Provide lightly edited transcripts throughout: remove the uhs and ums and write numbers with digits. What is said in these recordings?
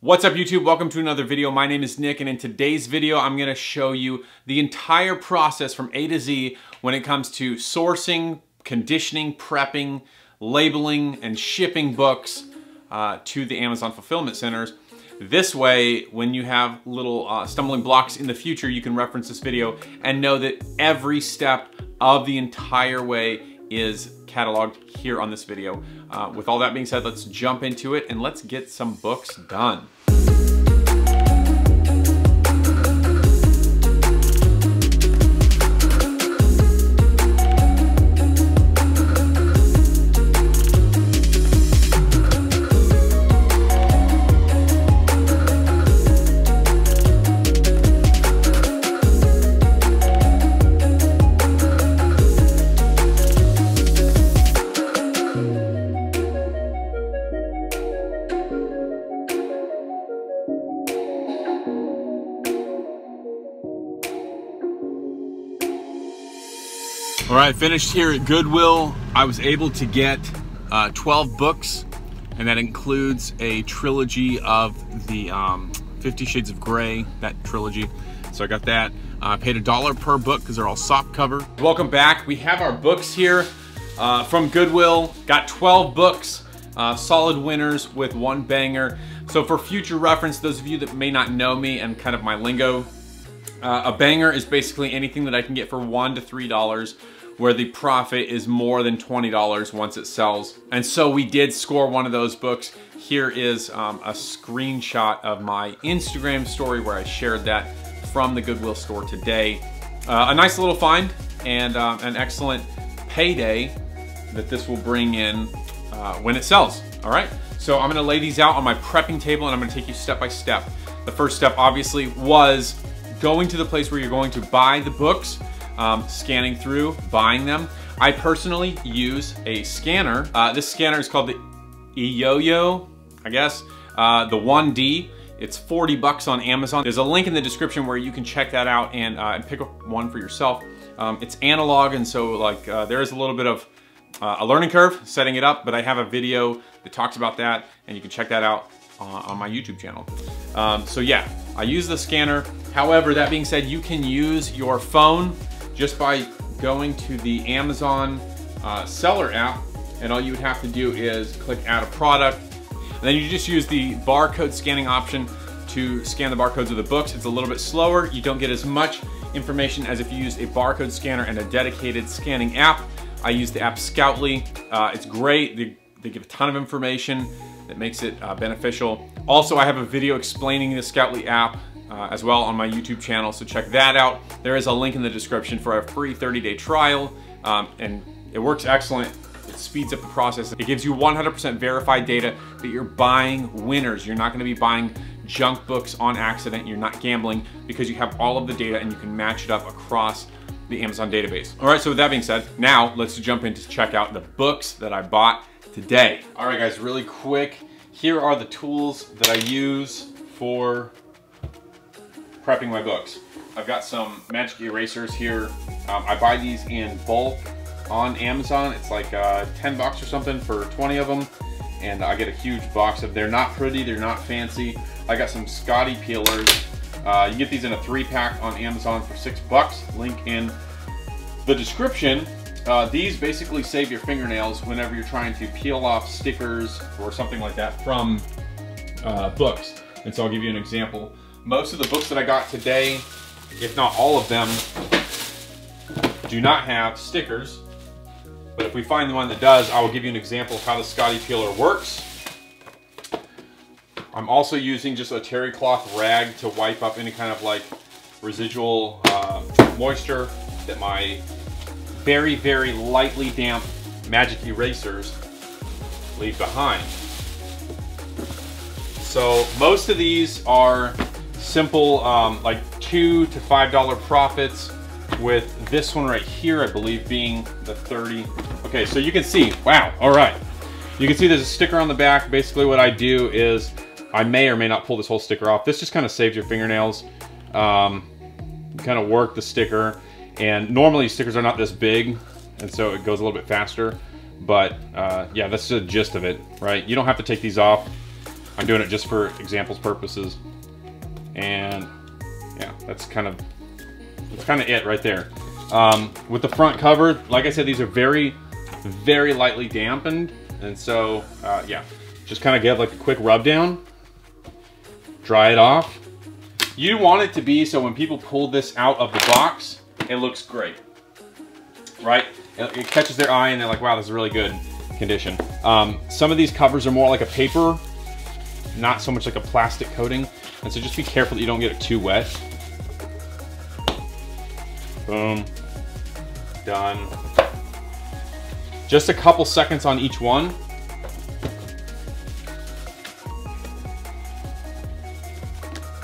What's up YouTube? Welcome to another video. My name is Nick, and in today's video I'm going to show you the entire process from A to Z when it comes to sourcing, conditioning, prepping, labeling, and shipping books to the Amazon fulfillment centers. This way, when you have little stumbling blocks in the future, you can reference this video and know that every step of the entire way is cataloged here on this video. With all that being said, let's jump into it and let's get some books done. All right, finished here at Goodwill. I was able to get 12 books, and that includes a trilogy of the 50 Shades of Grey, that trilogy. So I got that. I paid $1 per book because they're all soft cover. Welcome back. We have our books here from Goodwill. Got 12 books, solid winners with one banger. So for future reference, those of you that may not know me and kind of my lingo, a banger is basically anything that I can get for $1 to $3 where the profit is more than $20 once it sells. And so we did score one of those books. Here is a screenshot of my Instagram story where I shared that from the Goodwill store today. A nice little find and an excellent payday that this will bring in when it sells. All right, so I'm gonna lay these out on my prepping table and I'm gonna take you step by step. The first step obviously was going to the place where you're going to buy the books, scanning through, buying them. I personally use a scanner. This scanner is called the eYoYo, I guess, the 1D. It's 40 bucks on Amazon. There's a link in the description where you can check that out and pick up one for yourself. It's analog, and so like there is a little bit of a learning curve setting it up, but I have a video that talks about that, and you can check that out on my YouTube channel. So yeah, I use the scanner. However, that being said, you can use your phone just by going to the Amazon seller app, and all you would have to do is click add a product. And then you just use the barcode scanning option to scan the barcodes of the books. It's a little bit slower. You don't get as much information as if you used a barcode scanner and a dedicated scanning app. I use the app Scoutly. It's great. They give a ton of information that makes it beneficial. Also, I have a video explaining the Scoutly app as well on my YouTube channel, so check that out. There is a link in the description for a free 30-day trial, and it works excellent. It speeds up the process. It gives you 100% verified data that you're buying winners. You're not gonna be buying junk books on accident. You're not gambling because you have all of the data and you can match it up across the Amazon database. All right, so with that being said, now let's jump in to check out the books that I bought today. All right guys, really quick, here are the tools that I use for prepping my books. I've got some magic erasers here. I buy these in bulk on Amazon. It's like 10 bucks or something for 20 of them. And I get a huge box of, they're not pretty, they're not fancy. I got some Scotty peelers. You can get these in a 3-pack on Amazon for 6 bucks. Link in the description. These basically save your fingernails whenever you're trying to peel off stickers or something like that from books. And so I'll give you an example. Most of the books that I got today, if not all of them, do not have stickers. But if we find the one that does, I will give you an example of how the Scotty peeler works. I'm also using just a terry cloth rag to wipe up any kind of like residual moisture that my very, very lightly damp magic erasers leave behind. So most of these are simple, like $2 to $5 profits, with this one right here, I believe, being the 30. Okay, so you can see, wow, all right. You can see there's a sticker on the back. Basically what I do is I may or may not pull this whole sticker off. This just kind of saves your fingernails. Kind of work the sticker, and normally stickers are not this big, and so it goes a little bit faster. But yeah, that's the gist of it, right? You don't have to take these off. I'm doing it just for examples purposes. And yeah, that's kind of it right there. With the front cover, like I said, these are very, very lightly dampened. And so, yeah, just kind of give like a quick rub down, dry it off. You want it to be so when people pull this out of the box, it looks great, right? It catches their eye and they're like, wow, this is really good condition. Some of these covers are more like a paper, not so much like a plastic coating. And so just be careful that you don't get it too wet. Boom, done. Just a couple seconds on each one.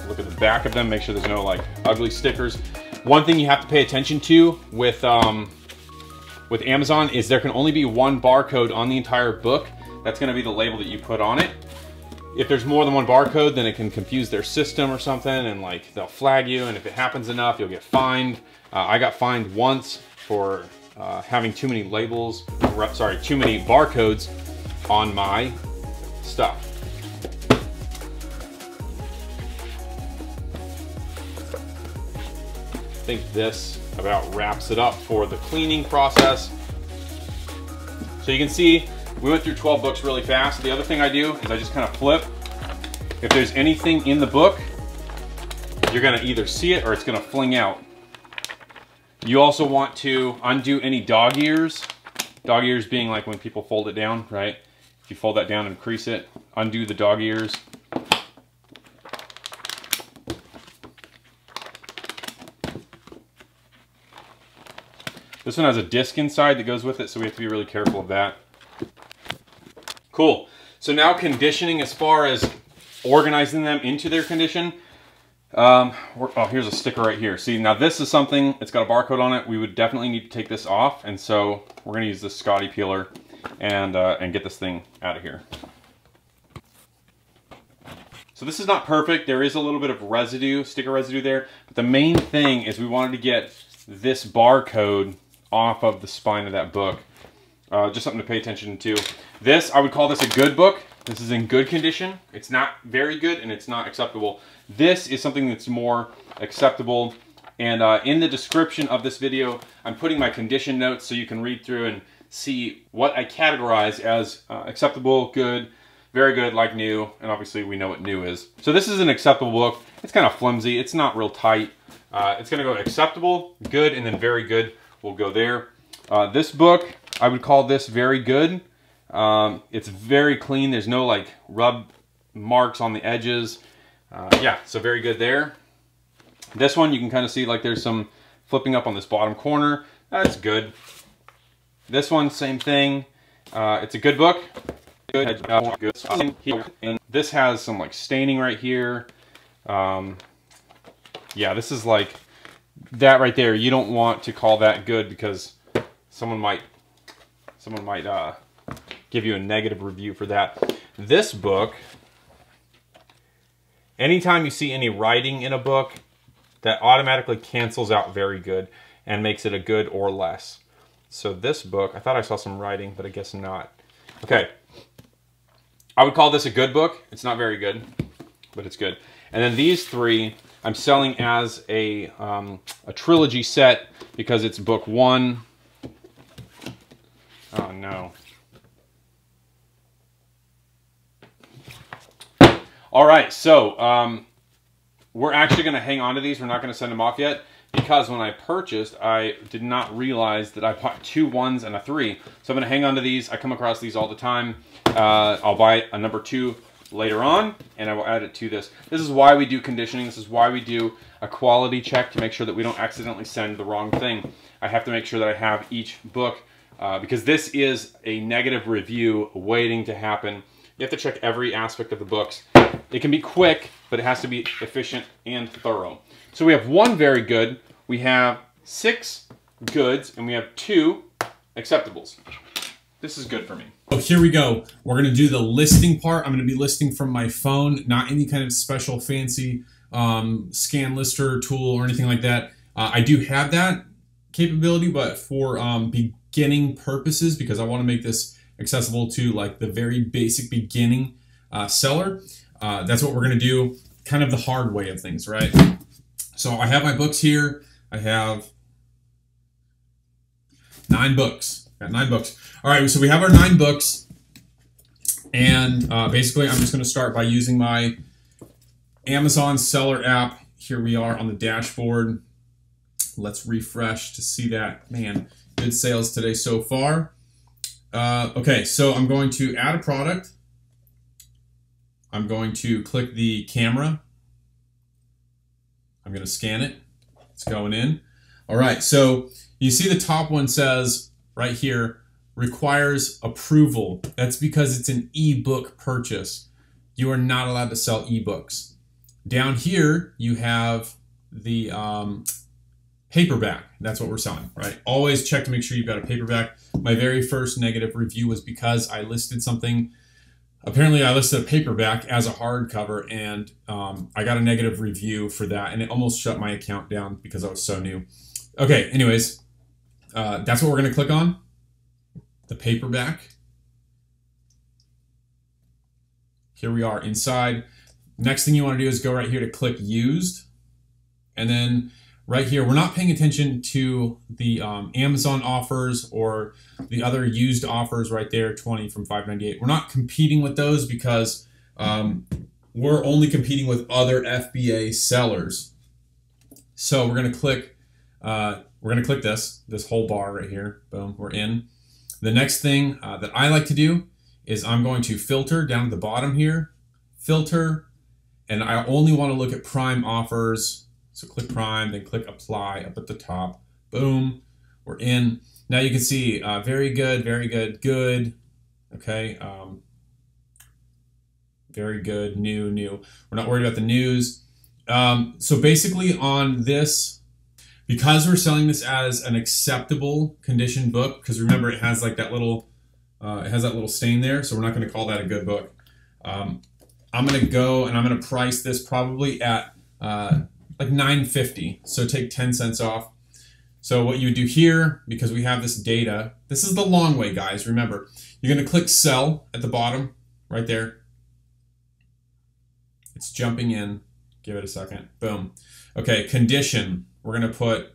Look at the back of them, make sure there's no like ugly stickers. One thing you have to pay attention to with Amazon is there can only be one barcode on the entire book. That's gonna be the label that you put on it. If there's more than one barcode, then it can confuse their system or something, and like they'll flag you, and if it happens enough, you'll get fined. I got fined once for having too many labels, sorry, too many barcodes on my stuff. I think this about wraps it up for the cleaning process. So you can see we went through 12 books really fast. The other thing I do is I just kind of flip. If there's anything in the book, you're gonna either see it or it's gonna fling out. You also want to undo any dog ears. Dog ears being like when people fold it down, right? If you fold that down and crease it, undo the dog ears. This one has a disc inside that goes with it, so we have to be really careful of that. Cool. So now conditioning, as far as organizing them into their condition. Oh, here's a sticker right here. See, now this is something, it's got a barcode on it. We would definitely need to take this off, and so we're gonna use this Scotty peeler and get this thing out of here. So this is not perfect. There is a little bit of residue, sticker residue there, but the main thing is we wanted to get this barcode off of the spine of that book. Just something to pay attention to. This, I would call this a good book. This is in good condition. It's not very good and it's not acceptable. This is something that's more acceptable. And in the description of this video, I'm putting my condition notes so you can read through and see what I categorize as acceptable, good, very good, like new, and obviously we know what new is. So this is an acceptable book. It's kind of flimsy. It's not real tight. It's gonna go acceptable, good, and then very good will go there. This book, I would call this very good. It's very clean. There's no like rub marks on the edges. Yeah, so very good there. This one, you can kind of see like there's some flipping up on this bottom corner. That's good. This one, same thing. It's a good book. Good. And this has some like staining right here. Yeah, this is like that right there. You don't want to call that good because someone might give you a negative review for that. This book, anytime you see any writing in a book, that automatically cancels out very good and makes it a good or less. So this book, I thought I saw some writing, but I guess not. Okay, I would call this a good book. It's not very good, but it's good. And then these three, I'm selling as a trilogy set because it's book 1. Oh no. All right, so we're actually going to hang on to these. We're not going to send them off yet because when I purchased, I did not realize that I bought 2 1s and a 3. So I'm going to hang on to these. I come across these all the time. I'll buy a number 2 later on, and I will add it to this. This is why we do conditioning. This is why we do a quality check to make sure that we don't accidentally send the wrong thing. I have to make sure that I have each book because this is a negative review waiting to happen. You have to check every aspect of the books. It can be quick, but it has to be efficient and thorough. So we have 1 very good, we have 6 goods, and we have 2 acceptables. This is good for me. So here we go. We're going to do the listing part. I'm going to be listing from my phone, not any kind of special fancy scan lister tool or anything like that. I do have that capability, but for beginning purposes, because I want to make this accessible to like the very basic beginning seller, That's what we're going to do, kind of the hard way of things, right? So I have my books here. I have 9 books. Got 9 books. All right, so we have our 9 books. And basically, I'm just going to start by using my Amazon seller app. Here we are on the dashboard. Let's refresh to see that. Man, good sales today so far. Okay, so I'm going to add a product. I'm going to click the camera. I'm going to scan it. It's going in. All right, so you see the top one says right here, requires approval. That's because it's an ebook purchase. You are not allowed to sell ebooks. Down here, you have the paperback. That's what we're selling, right? Always check to make sure you've got a paperback. My very first negative review was because I listed something. Apparently, I listed a paperback as a hardcover, and I got a negative review for that, and it almost shut my account down because I was so new. Okay, anyways, that's what we're going to click on, the paperback. Here we are inside. Next thing you want to do is go right here to click used, and then right here, we're not paying attention to the Amazon offers or the other used offers right there, 20 from $5.98. We're not competing with those because we're only competing with other FBA sellers. So we're going to click this whole bar right here. Boom, we're in. The next thing that I like to do is I'm going to filter down at the bottom here, filter, and I only want to look at Prime offers. So click Prime, then click Apply up at the top. Boom, we're in. Now you can see very good, good. Okay, very good, new. We're not worried about the news. So basically on this, because we're selling this as an acceptable condition book, because remember it has like that little, stain there, so we're not going to call that a good book. I'm going to go and I'm going to price this probably at like $9.50, so take 10 cents off. So what you do here, because we have this data, this is the long way, guys. Remember, you're going to click sell at the bottom, right there. It's jumping in. Give it a second. Boom. Okay, condition. We're going to put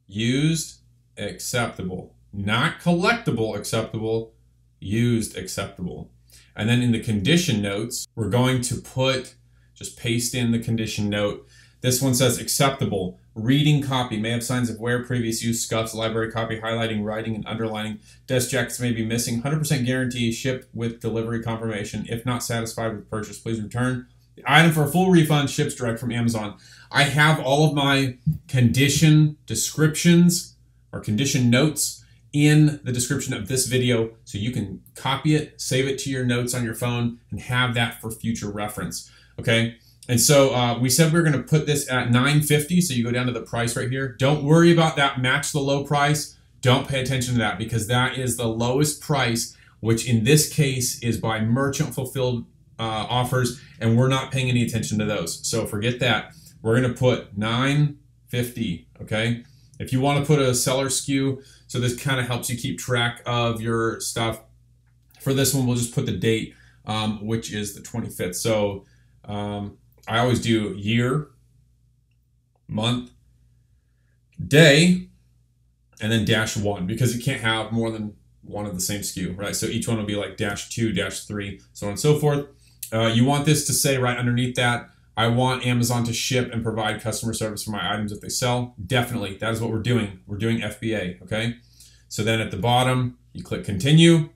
used acceptable, not collectible acceptable, used acceptable. And then in the condition notes, we're going to put, just paste in the condition note. This one says acceptable. Reading copy may have signs of wear, previous use, scuffs, library copy, highlighting, writing, and underlining. Desk jackets may be missing. 100% guarantee, shipped with delivery confirmation. If not satisfied with purchase, please return the item for a full refund. Ships direct from Amazon. I have all of my condition descriptions or condition notes in the description of this video, so you can copy it, save it to your notes on your phone, and have that for future reference. Okay. And so we said we were going to put this at $9.50, so you go down to the price right here. Don't worry about that, match the low price. Don't pay attention to that because that is the lowest price, which in this case is by merchant fulfilled offers, and we're not paying any attention to those. So forget that. We're going to put $9.50, okay? If you want to put a seller SKU, so this kind of helps you keep track of your stuff. For this one, we'll just put the date, which is the 25th. So I always do year, month, day, and then -1 because you can't have more than one of the same SKU, right? So each one will be like -2, -3, so on and so forth. You want this to say right underneath that, I want Amazon to ship and provide customer service for my items if they sell. Definitely, that is what we're doing. We're doing FBA, okay? So then at the bottom, you click continue,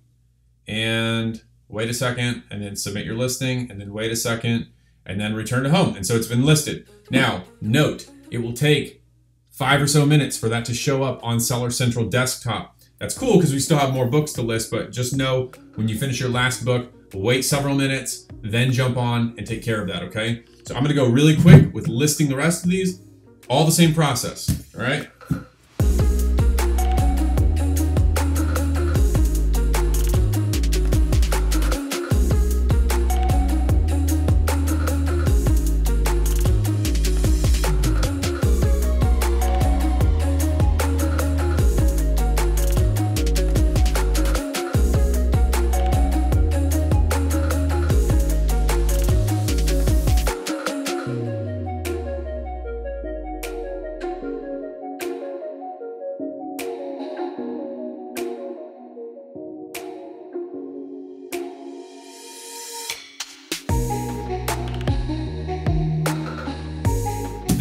and wait a second, and then submit your listing, and then wait a second, and then return to home. And so it's been listed. Now, note, it will take 5 or so minutes for that to show up on Seller Central desktop. That's cool because we still have more books to list, but just know when you finish your last book, wait several minutes, then jump on and take care of that, okay? So I'm gonna go really quick with listing the rest of these, all the same process, all right?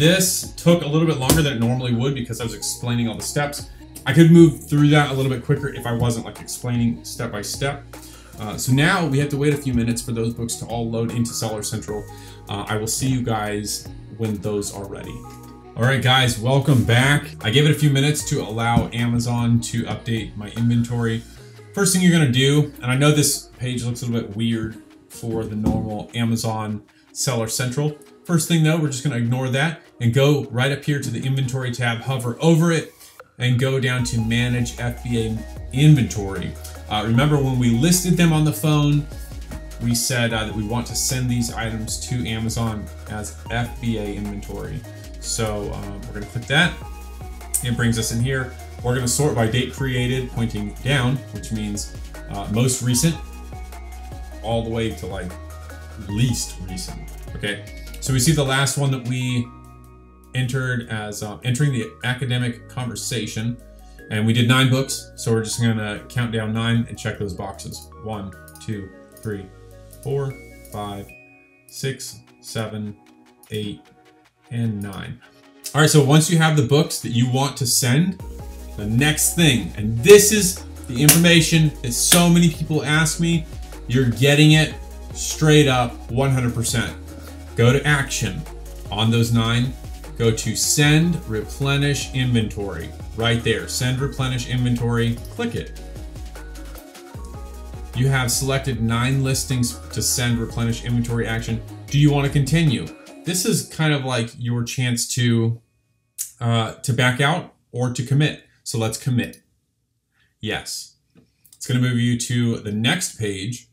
this took a little bit longer than it normally would because I was explaining all the steps. I could move through that a little bit quicker if I wasn't like explaining step by step. So now we have to wait a few minutes for those books to all load into Seller Central. I will see you guys when those are ready. All right, guys, welcome back. I gave it a few minutes to allow Amazon to update my inventory. First thing you're gonna do, and I know this page looks a little bit weird for the normal Amazon Seller Central. First thing though, we're just gonna ignore that and go right up here to the inventory tab, hover over it, and go down to manage FBA inventory. Remember when we listed them on the phone, we said that we want to send these items to Amazon as FBA inventory. So we're gonna click that. It brings us in here. We're gonna sort by date created, pointing down, which means most recent, all the way to like least recent, okay? So we see the last one that we entered as entering the academic conversation, and we did 9 books. So we're just gonna count down 9 and check those boxes. 1, 2, 3, 4, 5, 6, 7, 8, and 9. All right, so once you have the books that you want to send, the next thing, and this is the information that so many people ask me, you're getting it straight up 100%. Go to action on those 9, go to send replenish inventory. Right there, send replenish inventory, click it. You have selected 9 listings to send replenish inventory action. Do you want to continue? This is kind of like your chance to back out or to commit. So let's commit. Yes. It's going to move you to the next page,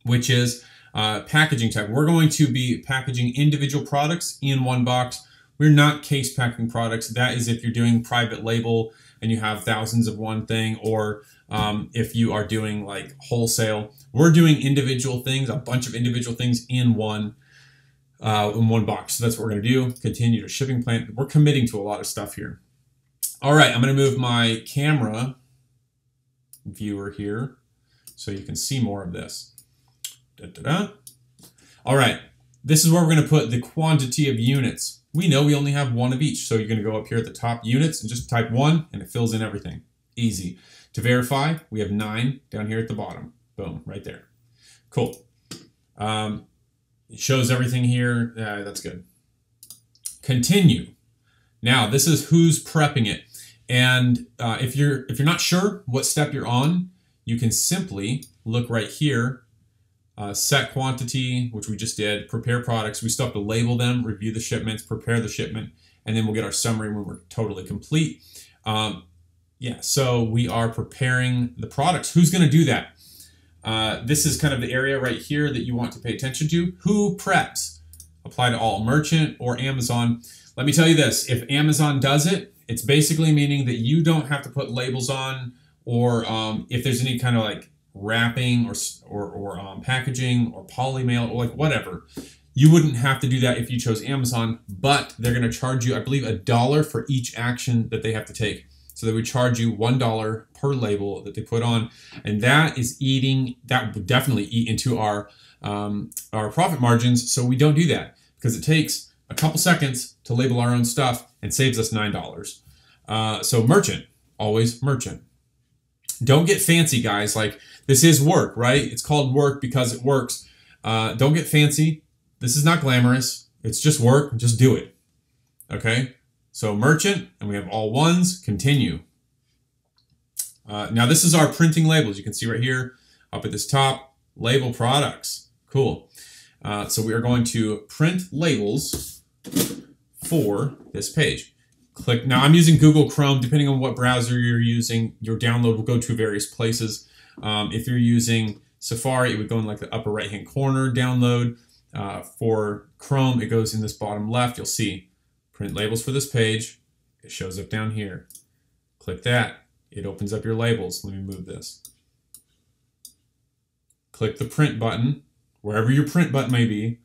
which is packaging type. We're going to be packaging individual products in one box. We're not case packing products. That is if you're doing private label and you have thousands of one thing, or if you are doing like wholesale. We're doing individual things, a bunch of individual things in one box. So that's what we're gonna do. Continue to shipping plan. We're committing to a lot of stuff here. All right, I'm gonna move my camera viewer here so you can see more of this. All right, this is where we're gonna put the quantity of units. We know we only have 1 of each, so you're gonna go up here at the top, units, and just type 1, and it fills in everything. Easy. To verify, we have 9 down here at the bottom. Boom, right there. Cool. It shows everything here. That's good. Continue. Now, this is who's prepping it. And if you're not sure what step you're on, you can simply look right here. Set quantity, which we just did, prepare products. We still have to label them, review the shipments, prepare the shipment, and then we'll get our summary when we're totally complete. Yeah, so we are preparing the products. Who's gonna do that? This is kind of the area right here that you want to pay attention to. Who preps? Apply to all, merchant or Amazon. Let me tell you this, if Amazon does it, it's basically meaning that you don't have to put labels on, or if there's any kind of like wrapping or packaging or poly mail or like whatever, you wouldn't have to do that if you chose Amazon, but they're gonna charge you, I believe, $1 for each action that they have to take. So they would charge you $1 per label that they put on, and that would definitely eat into our profit margins. So we don't do that because it takes a couple seconds to label our own stuff and saves us $9. So merchant, always merchant. Don't get fancy, guys. Like, this is work, right? It's called work because it works. Don't get fancy. This is not glamorous. It's just work. Just do it. Okay? So merchant, and we have all 1s. Continue. Now this is our printing labels. You can see right here up at this top, label products. Cool. So we are going to print labels for this page. Click. Now I'm using Google Chrome. Depending on what browser you're using, your download will go to various places. If you're using Safari, it would go in like the upper right hand corner, download. For Chrome, it goes in this bottom left. You'll see print labels for this page. It shows up down here. Click that. It opens up your labels. Let me move this. Click the print button, wherever your print button may be.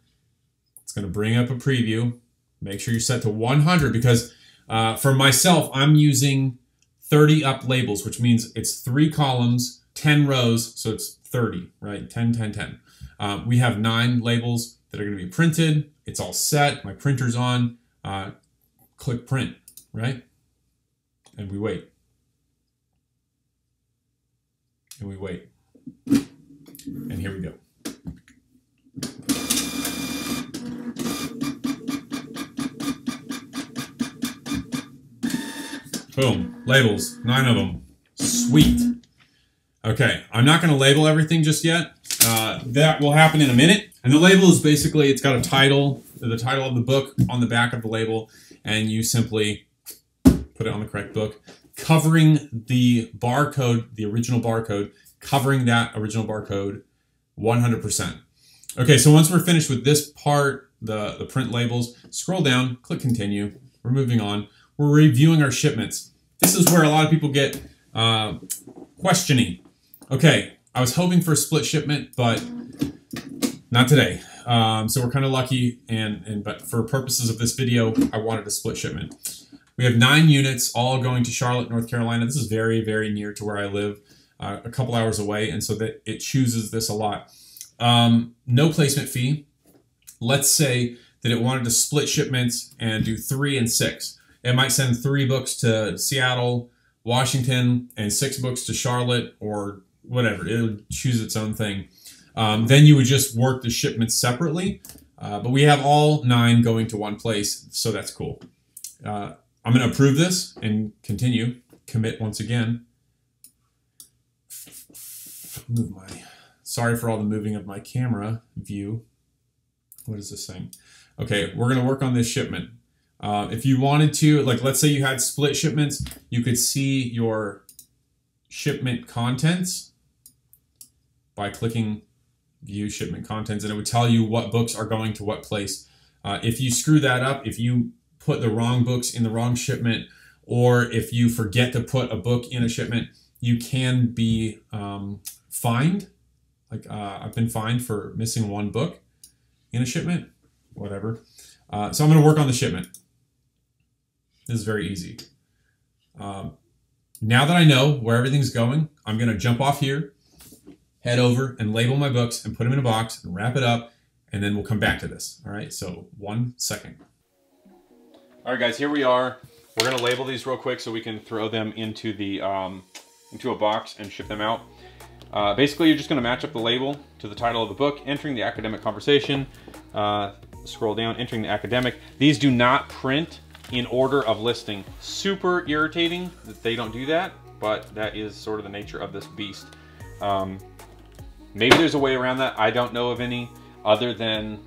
It's going to bring up a preview. Make sure you're set to 100 because for myself, I'm using 30 up labels, which means it's 3 columns, 10 rows, so it's 30, right? 10, 10, 10. We have 9 labels that are going to be printed. It's all set. My printer's on. click print, right? And we wait. And we wait. And here we go. Boom, labels, 9 of them. Sweet. Okay, I'm not gonna label everything just yet. That will happen in a minute. And the label is basically, it's got a title, the title of the book on the back of the label, and you simply put it on the correct book, covering the barcode, the original barcode, covering that original barcode 100%. Okay, so once we're finished with this part, the print labels, scroll down, click continue. We're moving on. We're reviewing our shipments. This is where a lot of people get questioning. Okay, I was hoping for a split shipment, but not today. So we're kind of lucky, but for purposes of this video, I wanted a split shipment. We have 9 units, all going to Charlotte, North Carolina. This is very, very near to where I live, a couple hours away, and so that it chooses this a lot. No placement fee. Let's say that it wanted to split shipments and do 3 and 6. It might send 3 books to Seattle, Washington, and 6 books to Charlotte, or whatever. It would choose its own thing. Then you would just work the shipments separately. But we have all 9 going to one place, so that's cool. I'm going to approve this and continue. Commit once again. Sorry for all the moving of my camera view. What is this saying? Okay, we're going to work on this shipment. If you wanted to, like, let's say you had split shipments, you could see your shipment contents by clicking view shipment contents, and it would tell you what books are going to what place. If you screw that up, if you put the wrong books in the wrong shipment, or if you forget to put a book in a shipment, you can be fined. Like I've been fined for missing 1 book in a shipment, whatever. So I'm going to work on the shipment. This is very easy. Now that I know where everything's going, I'm going to jump off here, head over and label my books and put them in a box and wrap it up, and then we'll come back to this. All right, so 1 second. All right, guys, here we are. We're going to label these real quick so we can throw them into the into a box and ship them out. Basically, you're just going to match up the label to the title of the book, entering the academic conversation. Scroll down, entering the academic. These do not print in order of listing. Super irritating that they don't do that, but that is sort of the nature of this beast. Maybe there's a way around that. I don't know of any other than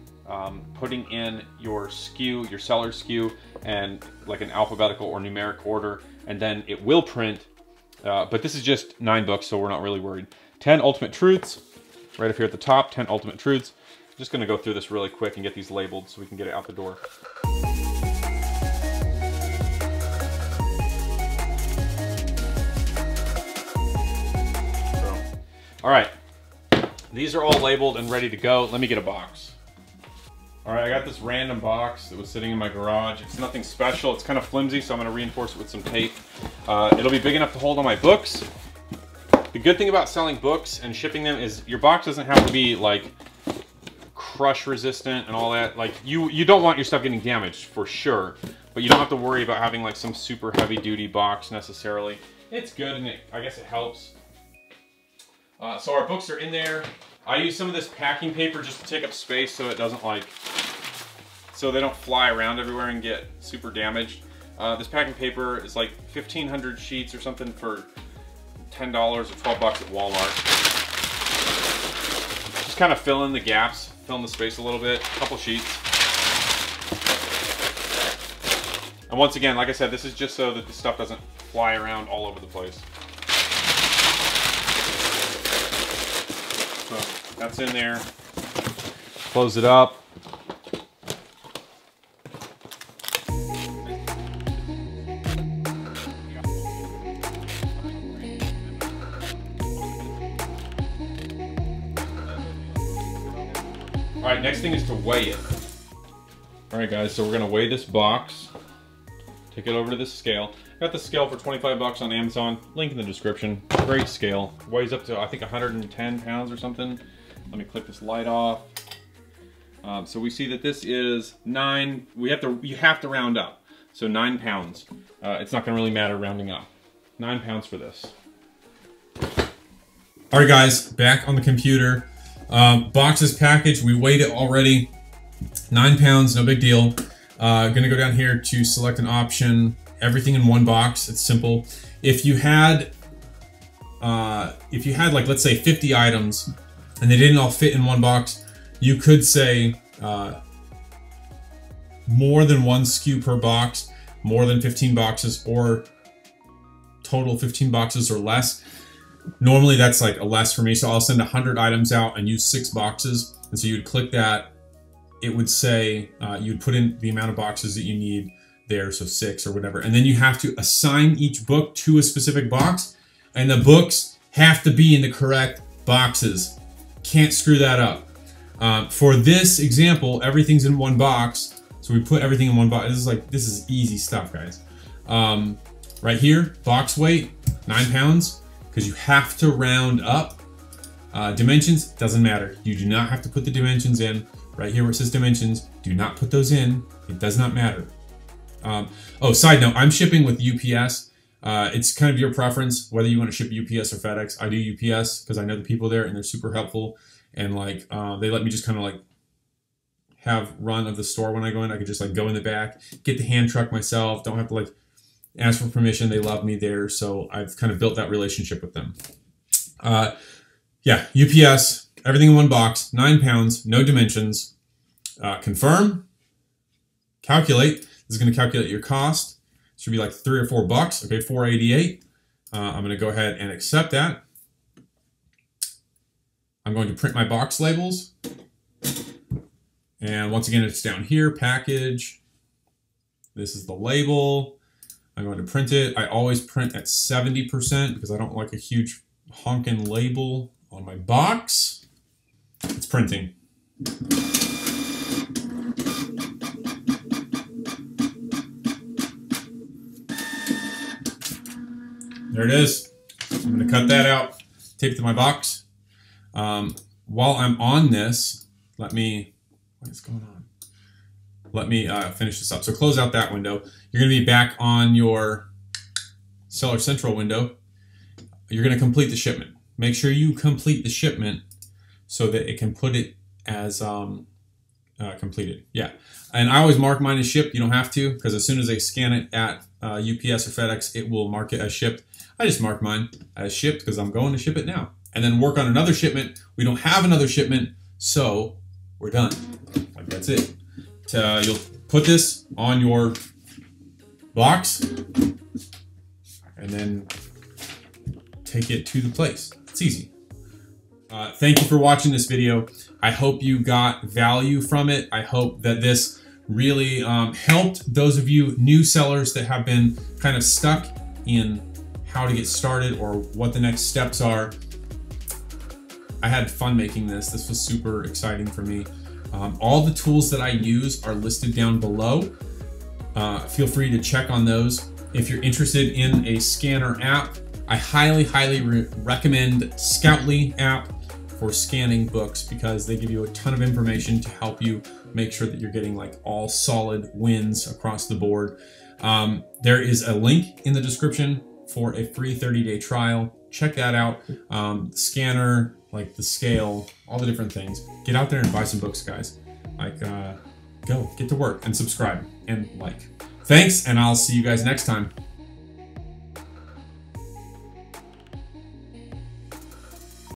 putting in your SKU, your seller SKU, and like an alphabetical or numeric order, and then it will print. But this is just 9 books, so we're not really worried. 10 ultimate truths, right up here at the top, 10 ultimate truths. Just gonna go through this really quick and get these labeled so we can get it out the door. All right, these are all labeled and ready to go. Let me get a box. All right, I got this random box that was sitting in my garage. It's nothing special. It's kind of flimsy, so I'm gonna reinforce it with some tape. It'll be big enough to hold all my books. The good thing about selling books and shipping them is your box doesn't have to be like crush resistant and all that. Like you don't want your stuff getting damaged for sure, but you don't have to worry about having like some super heavy duty box necessarily. It's good, and I guess it helps. So our books are in there. I use some of this packing paper just to take up space so it doesn't so they don't fly around everywhere and get super damaged. This packing paper is like 1,500 sheets or something for $10 or $12 at Walmart. Just kind of fill in the gaps, fill in the space a little bit, a couple sheets. And once again, like I said, this is just so that the stuff doesn't fly around all over the place. So that's in there. Close it up. All right, next thing is to weigh it. All right, guys, so we're gonna weigh this box. Take it over to this scale. Got the scale for 25 bucks on Amazon. Link in the description. Great scale. Weighs up to, I think, 110 pounds or something. Let me click this light off. So we see that this is 9. You have to round up. So 9 pounds. It's not going to really matter rounding up. 9 pounds for this. All right, guys, back on the computer. Boxes packaged. We weighed it already. 9 pounds, no big deal. Gonna go down here to select an option. Everything in one box. It's simple. If you had like, let's say 50 items and they didn't all fit in one box, you could say more than one SKU per box, more than 15 boxes, or total 15 boxes or less. Normally that's like a less for me, so I'll send 100 items out and use 6 boxes. And so you'd click that. It would say, you'd put in the amount of boxes that you need there, so 6 or whatever. And then you have to assign each book to a specific box, and the books have to be in the correct boxes. Can't screw that up. For this example, everything's in one box, so we put everything in one box. This is easy stuff, guys. Right here, box weight, 9 pounds, because you have to round up. Dimensions, doesn't matter. You do not have to put the dimensions in. Right here where it says dimensions, do not put those in. It does not matter. Oh, side note, I'm shipping with UPS. It's kind of your preference whether you want to ship UPS or FedEx. I do UPS because I know the people there and they're super helpful. And like, they let me just kind of like have run of the store when I go in. I could just like go in the back, get the hand truck myself. Don't have to like ask for permission. They love me there. So I've kind of built that relationship with them. Yeah, UPS, everything in one box, 9 pounds, no dimensions. Confirm, calculate. This is going to calculate your cost. It should be like $3 or $4. Okay, $4.88. I'm going to go ahead and accept that. I'm going to print my box labels. And once again, it's down here, package. This is the label. I'm going to print it. I always print at 70% because I don't like a huge honking label on my box. It's printing. There it is. I'm going to cut that out, tape it to my box. While I'm on this, what is going on? Let me finish this up. So close out that window. You're going to be back on your Seller Central window. You're going to complete the shipment. Make sure you complete the shipment so that it can put it as completed. Yeah. And I always mark mine as shipped. You don't have to, because as soon as they scan it at UPS or FedEx, it will mark it as shipped. I just mark mine as shipped because I'm going to ship it now. And then work on another shipment. We don't have another shipment, so we're done. Like, that's it. You'll put this on your box and then take it to the place. It's easy. Thank you for watching this video. I hope you got value from it. I hope that this really helped those of you new sellers that have been kind of stuck in how to get started or what the next steps are. I had fun making this. This was super exciting for me. All the tools that I use are listed down below. Feel free to check on those. If you're interested in a scanner app, I highly recommend Scoutly app for scanning books because they give you a ton of information to help you make sure that you're getting like all solid wins across the board. There is a link in the description for a free 30-day trial. Check that out. Scanner, like the scale, all the different things. Get out there and buy some books, guys. Like, go, get to work and subscribe and like. Thanks, and I'll see you guys next time.